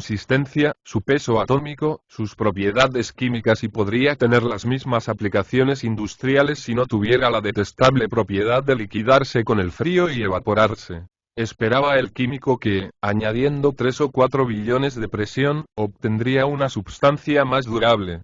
consistencia, su peso atómico, sus propiedades químicas y podría tener las mismas aplicaciones industriales si no tuviera la detestable propiedad de liquidarse con el frío y evaporarse. Esperaba el químico que, añadiendo 3 o 4 billones de presión, obtendría una sustancia más durable.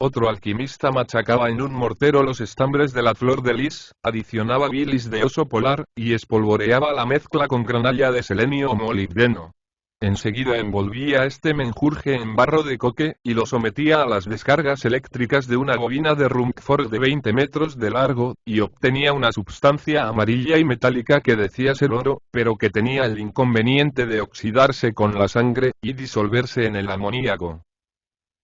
Otro alquimista machacaba en un mortero los estambres de la flor de lis, adicionaba bilis de oso polar, y espolvoreaba la mezcla con granalla de selenio o molibdeno. Enseguida envolvía este menjurje en barro de coque, y lo sometía a las descargas eléctricas de una bobina de Rumford de 20 metros de largo, y obtenía una sustancia amarilla y metálica que decía ser oro, pero que tenía el inconveniente de oxidarse con la sangre, y disolverse en el amoníaco.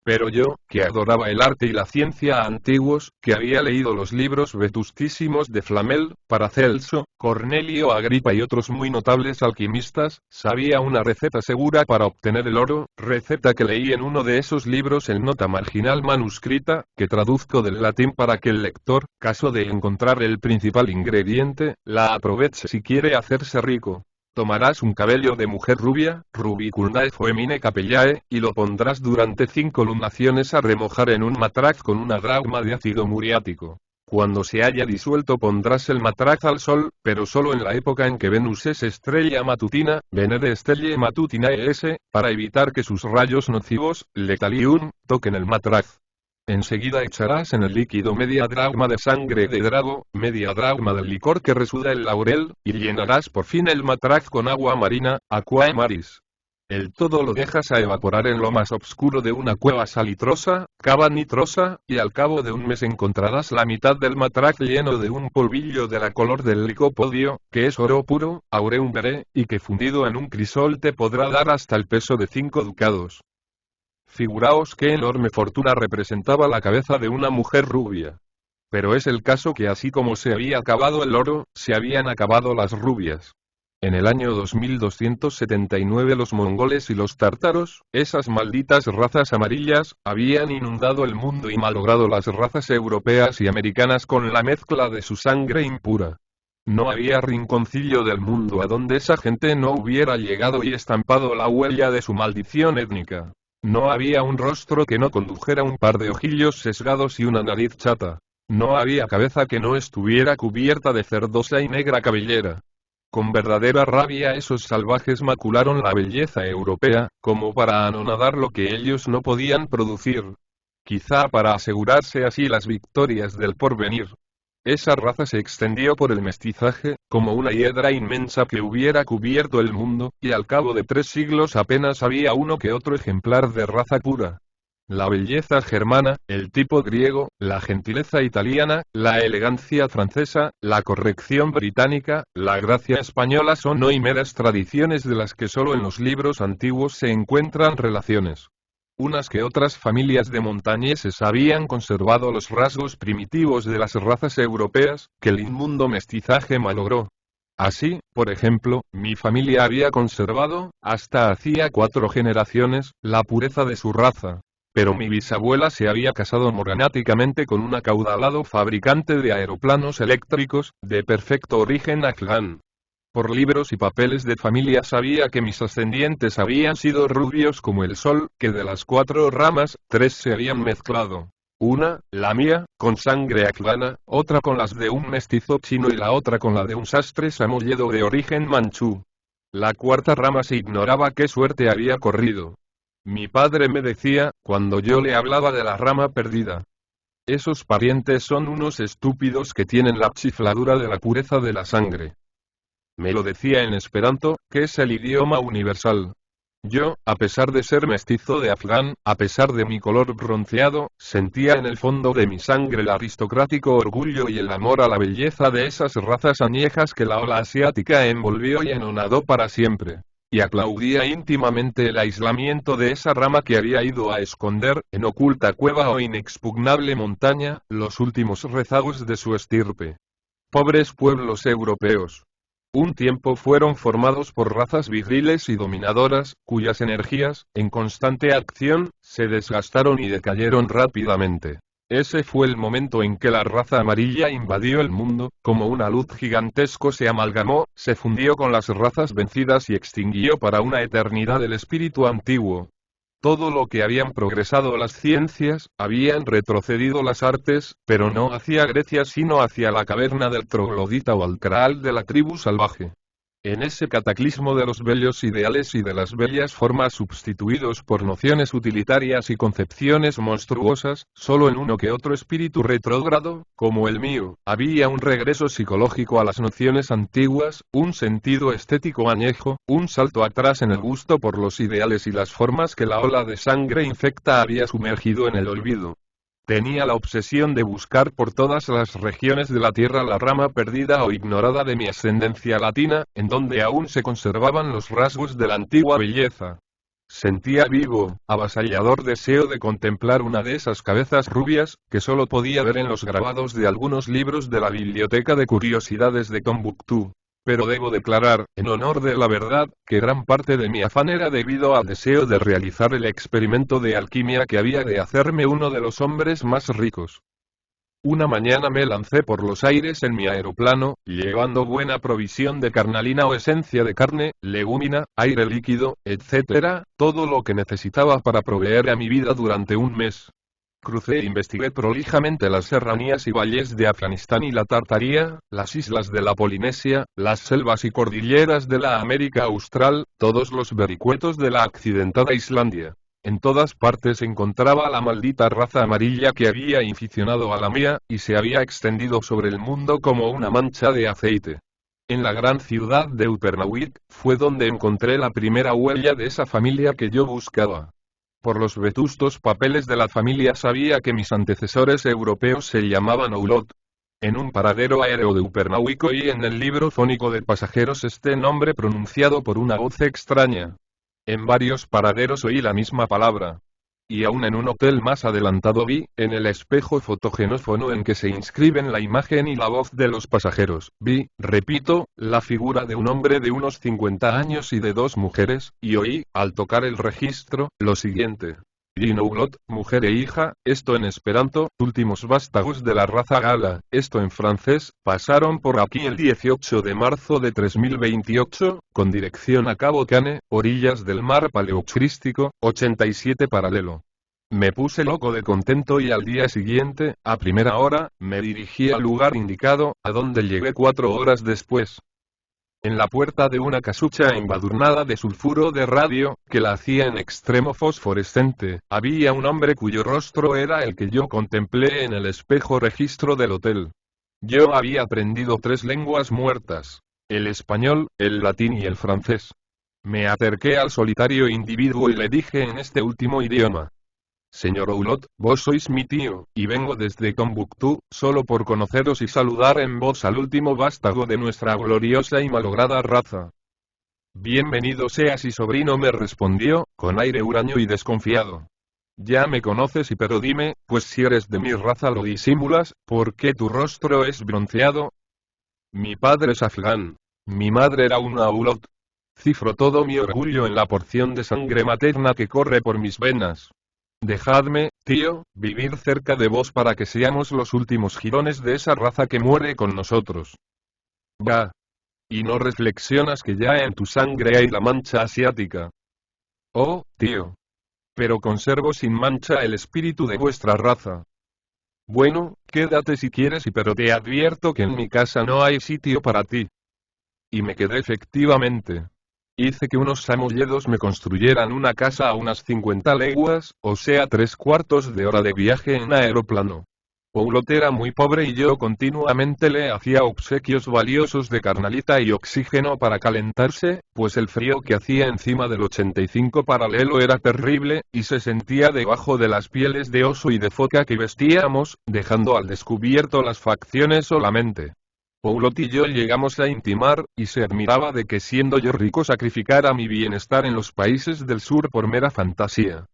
Pero yo, que adoraba el arte y la ciencia antiguos, que había leído los libros vetustísimos de Flamel, Paracelso, Cornelio Agripa y otros muy notables alquimistas, sabía una receta segura para obtener el oro, receta que leí en uno de esos libros en nota marginal manuscrita, que traduzco del latín para que el lector, caso de encontrar el principal ingrediente, la aproveche si quiere hacerse rico. Tomarás un cabello de mujer rubia, rubiculnae foemine capellae, y lo pondrás durante 5 lunaciones a remojar en un matraz con una dracma de ácido muriático. Cuando se haya disuelto pondrás el matraz al sol, pero solo en la época en que Venus es estrella matutina, Venere stellie matutinae s, para evitar que sus rayos nocivos, letalium, toquen el matraz. Enseguida echarás en el líquido media dracma de sangre de drago, media dracma del licor que resuda el laurel, y llenarás por fin el matraz con agua marina, aquae maris. El todo lo dejas a evaporar en lo más oscuro de una cueva salitrosa, cava nitrosa, y al cabo de un mes encontrarás la mitad del matraz lleno de un polvillo de la color del licopodio, que es oro puro, aureum vere, y que fundido en un crisol te podrá dar hasta el peso de 5 ducados. Figuraos qué enorme fortuna representaba la cabeza de una mujer rubia. Pero es el caso que así como se había acabado el oro, se habían acabado las rubias. En el año 2279 los mongoles y los tártaros, esas malditas razas amarillas, habían inundado el mundo y malogrado las razas europeas y americanas con la mezcla de su sangre impura. No había rinconcillo del mundo a donde esa gente no hubiera llegado y estampado la huella de su maldición étnica. No había un rostro que no condujera un par de ojillos sesgados y una nariz chata. No había cabeza que no estuviera cubierta de cerdosa y negra cabellera. Con verdadera rabia esos salvajes macularon la belleza europea, como para anonadar lo que ellos no podían producir. Quizá para asegurarse así las victorias del porvenir. Esa raza se extendió por el mestizaje, como una hiedra inmensa que hubiera cubierto el mundo, y al cabo de 3 siglos apenas había uno que otro ejemplar de raza pura. La belleza germana, el tipo griego, la gentileza italiana, la elegancia francesa, la corrección británica, la gracia española son hoy meras tradiciones de las que solo en los libros antiguos se encuentran relaciones. Unas que otras familias de montañeses habían conservado los rasgos primitivos de las razas europeas, que el inmundo mestizaje malogró. Así, por ejemplo, mi familia había conservado, hasta hacía 4 generaciones, la pureza de su raza. Pero mi bisabuela se había casado morganáticamente con un acaudalado fabricante de aeroplanos eléctricos, de perfecto origen afgán. Por libros y papeles de familia sabía que mis ascendientes habían sido rubios como el sol, que de las 4 ramas, 3 se habían mezclado. Una, la mía, con sangre afgana, otra con las de un mestizo chino y la otra con la de un sastre samoyedo de origen manchú. La 4ª rama se ignoraba qué suerte había corrido. Mi padre me decía, cuando yo le hablaba de la rama perdida: esos parientes son unos estúpidos que tienen la chifladura de la pureza de la sangre. Me lo decía en esperanto, que es el idioma universal. Yo, a pesar de ser mestizo de afgán, a pesar de mi color bronceado, sentía en el fondo de mi sangre el aristocrático orgullo y el amor a la belleza de esas razas añejas que la ola asiática envolvió y anonadó para siempre. Y aplaudía íntimamente el aislamiento de esa rama que había ido a esconder, en oculta cueva o inexpugnable montaña, los últimos rezagos de su estirpe. Pobres pueblos europeos. Un tiempo fueron formados por razas viriles y dominadoras, cuyas energías, en constante acción, se desgastaron y decayeron rápidamente. Ese fue el momento en que la raza amarilla invadió el mundo, como una luz gigantesco se amalgamó, se fundió con las razas vencidas y extinguió para una eternidad el espíritu antiguo. Todo lo que habían progresado las ciencias, habían retrocedido las artes, pero no hacia Grecia sino hacia la caverna del troglodita o al kraal de la tribu salvaje. En ese cataclismo de los bellos ideales y de las bellas formas substituidos por nociones utilitarias y concepciones monstruosas, solo en uno que otro espíritu retrógrado, como el mío, había un regreso psicológico a las nociones antiguas, un sentido estético añejo, un salto atrás en el gusto por los ideales y las formas que la ola de sangre infecta había sumergido en el olvido. Tenía la obsesión de buscar por todas las regiones de la tierra la rama perdida o ignorada de mi ascendencia latina, en donde aún se conservaban los rasgos de la antigua belleza. Sentía vivo, avasallador deseo de contemplar una de esas cabezas rubias, que solo podía ver en los grabados de algunos libros de la biblioteca de curiosidades de Tombuctú. Pero debo declarar, en honor de la verdad, que gran parte de mi afán era debido al deseo de realizar el experimento de alquimia que había de hacerme uno de los hombres más ricos. Una mañana me lancé por los aires en mi aeroplano, llevando buena provisión de carnalina o esencia de carne, legumina, aire líquido, etc., todo lo que necesitaba para proveer a mi vida durante un mes. Crucé e investigué prolijamente las serranías y valles de Afganistán y la Tartaría, las islas de la Polinesia, las selvas y cordilleras de la América Austral, todos los vericuetos de la accidentada Islandia. En todas partes encontraba la maldita raza amarilla que había inficionado a la mía, y se había extendido sobre el mundo como una mancha de aceite. En la gran ciudad de Upernavik, fue donde encontré la primera huella de esa familia que yo buscaba. Por los vetustos papeles de la familia sabía que mis antecesores europeos se llamaban Oulot. En un paradero aéreo de Upernavik oí en el libro fónico de pasajeros este nombre pronunciado por una voz extraña. En varios paraderos oí la misma palabra. Y aún en un hotel más adelantado vi, en el espejo fotogenófono en que se inscriben la imagen y la voz de los pasajeros, vi, repito, la figura de un hombre de unos 50 años y de 2 mujeres, y oí, al tocar el registro, lo siguiente. Inoulot, mujer e hija, esto en esperanto, últimos vástagos de la raza gala, esto en francés, pasaron por aquí el 18 de marzo de 3028, con dirección a Cabo Cane, orillas del mar Paleocrístico, 87 paralelo. Me puse loco de contento y al día siguiente, a primera hora, me dirigí al lugar indicado, a donde llegué 4 horas después. En la puerta de una casucha embadurnada de sulfuro de radio, que la hacía en extremo fosforescente, había un hombre cuyo rostro era el que yo contemplé en el espejo registro del hotel. Yo había aprendido 3 lenguas muertas: el español, el latín y el francés. Me acerqué al solitario individuo y le dije en este último idioma: Señor Oulot, vos sois mi tío, y vengo desde Tombuctú, solo por conoceros y saludar en vos al último vástago de nuestra gloriosa y malograda raza. Bienvenido seas y sobrino, me respondió, con aire huraño y desconfiado. Ya me conoces pero dime, pues si eres de mi raza lo disimulas, ¿por qué tu rostro es bronceado? Mi padre es afgán. Mi madre era una Oulot. Cifro todo mi orgullo en la porción de sangre materna que corre por mis venas. Dejadme, tío, vivir cerca de vos para que seamos los últimos jirones de esa raza que muere con nosotros. Ya. ¿Y no reflexionas que ya en tu sangre hay la mancha asiática? Oh, tío. Pero conservo sin mancha el espíritu de vuestra raza. Bueno, quédate si quieres, pero te advierto que en mi casa no hay sitio para ti. Y me quedé efectivamente. Hice que unos samolledos me construyeran una casa a unas 50 leguas, o sea 3/4 de hora de viaje en aeroplano. Oulot era muy pobre y yo continuamente le hacía obsequios valiosos de carnalita y oxígeno para calentarse, pues el frío que hacía encima del 85 paralelo era terrible, y se sentía debajo de las pieles de oso y de foca que vestíamos, dejando al descubierto las facciones solamente. Oulot y yo llegamos a intimar, y se admiraba de que siendo yo rico sacrificara mi bienestar en los países del sur por mera fantasía.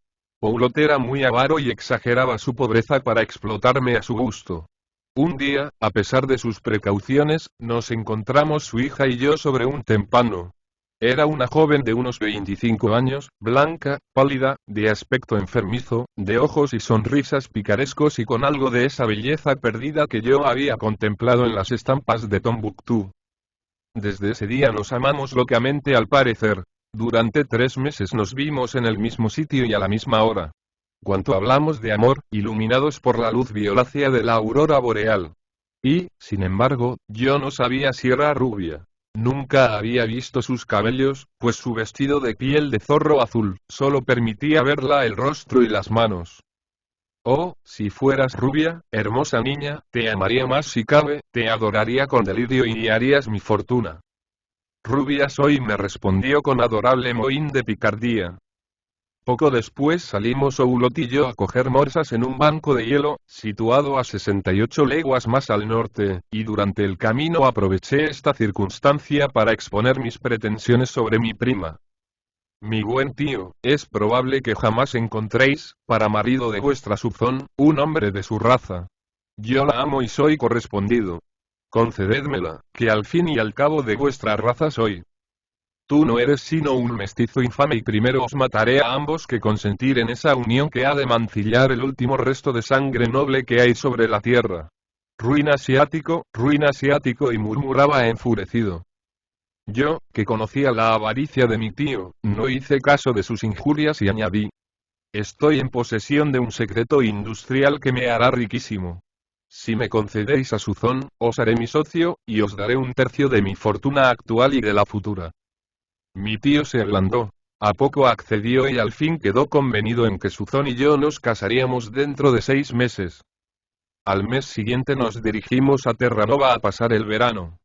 Oulot era muy avaro y exageraba su pobreza para explotarme a su gusto. Un día, a pesar de sus precauciones, nos encontramos su hija y yo sobre un tempano. Era una joven de unos 25 años, blanca, pálida, de aspecto enfermizo, de ojos y sonrisas picarescos y con algo de esa belleza perdida que yo había contemplado en las estampas de Tombuctú. Desde ese día nos amamos locamente al parecer. Durante 3 meses nos vimos en el mismo sitio y a la misma hora. Cuanto hablamos de amor, iluminados por la luz violácea de la aurora boreal. Y, sin embargo, yo no sabía si era rubia. Nunca había visto sus cabellos, pues su vestido de piel de zorro azul, solo permitía verla el rostro y las manos. Oh, si fueras rubia, hermosa niña, te amaría más si cabe, te adoraría con delirio y harías mi fortuna. Rubia soy, me respondió con adorable mohín de picardía. Poco después salimos Oulot y yo a coger morsas en un banco de hielo, situado a 68 leguas más al norte, y durante el camino aproveché esta circunstancia para exponer mis pretensiones sobre mi prima. Mi buen tío, es probable que jamás encontréis, para marido de vuestra Suzón, un hombre de su raza. Yo la amo y soy correspondido. Concedédmela, que al fin y al cabo de vuestra raza soy. Tú no eres sino un mestizo infame y primero os mataré a ambos que consentir en esa unión que ha de mancillar el último resto de sangre noble que hay sobre la tierra. Ruin asiático, y murmuraba enfurecido. Yo, que conocía la avaricia de mi tío, no hice caso de sus injurias y añadí: estoy en posesión de un secreto industrial que me hará riquísimo. Si me concedéis a Suzón, os haré mi socio, y os daré un tercio de mi fortuna actual y de la futura. Mi tío se ablandó. A poco accedió y al fin quedó convenido en que Suzón y yo nos casaríamos dentro de 6 meses. Al mes siguiente nos dirigimos a Terranova a pasar el verano.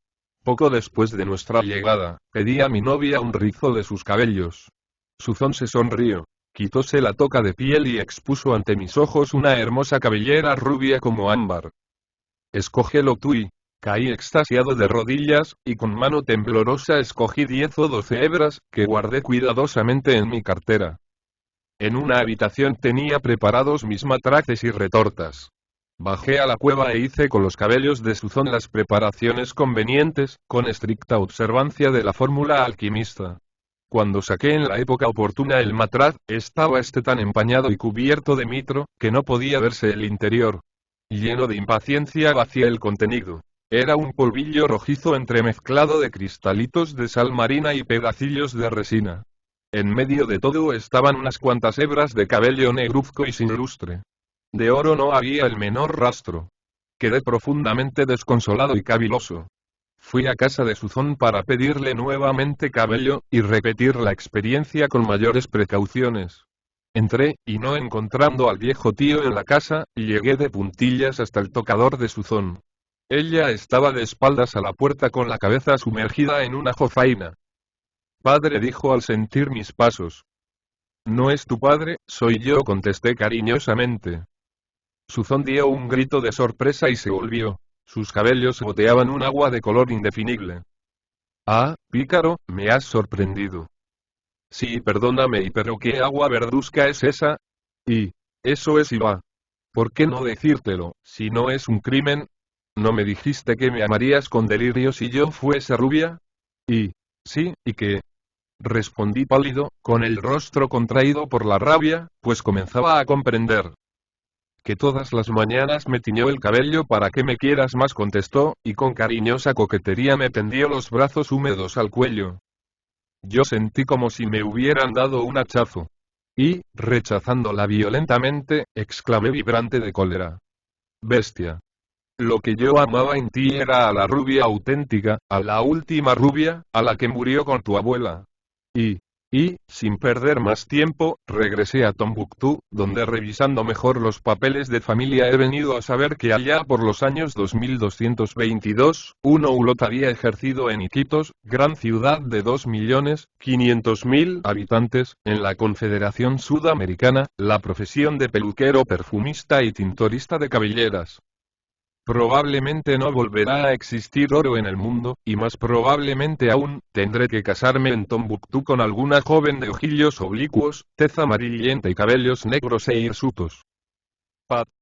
Poco después de nuestra llegada, pedí a mi novia un rizo de sus cabellos. Suzón se sonrió, quitóse la toca de piel y expuso ante mis ojos una hermosa cabellera rubia como ámbar. Escógelo tú y... Caí extasiado de rodillas, y con mano temblorosa escogí 10 o 12 hebras, que guardé cuidadosamente en mi cartera. En una habitación tenía preparados mis matraces y retortas. Bajé a la cueva e hice con los cabellos de Suzón las preparaciones convenientes, con estricta observancia de la fórmula alquimista. Cuando saqué en la época oportuna el matraz, estaba este tan empañado y cubierto de mitro, que no podía verse el interior. Lleno de impaciencia vacié el contenido. Era un polvillo rojizo entremezclado de cristalitos de sal marina y pedacillos de resina. En medio de todo estaban unas cuantas hebras de cabello negruzco y sin lustre. De oro no había el menor rastro. Quedé profundamente desconsolado y caviloso. Fui a casa de Suzón para pedirle nuevamente cabello, y repetir la experiencia con mayores precauciones. Entré, y no encontrando al viejo tío en la casa, llegué de puntillas hasta el tocador de Suzón. Ella estaba de espaldas a la puerta con la cabeza sumergida en una jofaina. Padre, dijo al sentir mis pasos. No es tu padre, soy yo, contesté cariñosamente. Suzón dio un grito de sorpresa y se volvió. Sus cabellos goteaban un agua de color indefinible. Ah, pícaro, me has sorprendido. Sí, perdóname, pero ¿qué agua verduzca es esa? Y, eso es y va. ¿Por qué no decírtelo, si no es un crimen? ¿No me dijiste que me amarías con delirio si yo fuese rubia? Y, sí, ¿y qué? Respondí pálido, con el rostro contraído por la rabia, pues comenzaba a comprender. Que todas las mañanas me tiñó el cabello para que me quieras más, contestó, y con cariñosa coquetería me tendió los brazos húmedos al cuello. Yo sentí como si me hubieran dado un hachazo. Y, rechazándola violentamente, exclamé vibrante de cólera. Bestia. Lo que yo amaba en ti era a la rubia auténtica, a la última rubia, a la que murió con tu abuela. Sin perder más tiempo, regresé a Tombuctú, donde revisando mejor los papeles de familia he venido a saber que allá por los años 2222, un Oulot había ejercido en Iquitos, gran ciudad de 2.500.000 habitantes, en la Confederación Sudamericana, la profesión de peluquero, perfumista y tintorista de cabelleras. Probablemente no volverá a existir oro en el mundo, y más probablemente aún, tendré que casarme en Tombuctú con alguna joven de ojillos oblicuos, tez amarillenta y cabellos negros e hirsutos.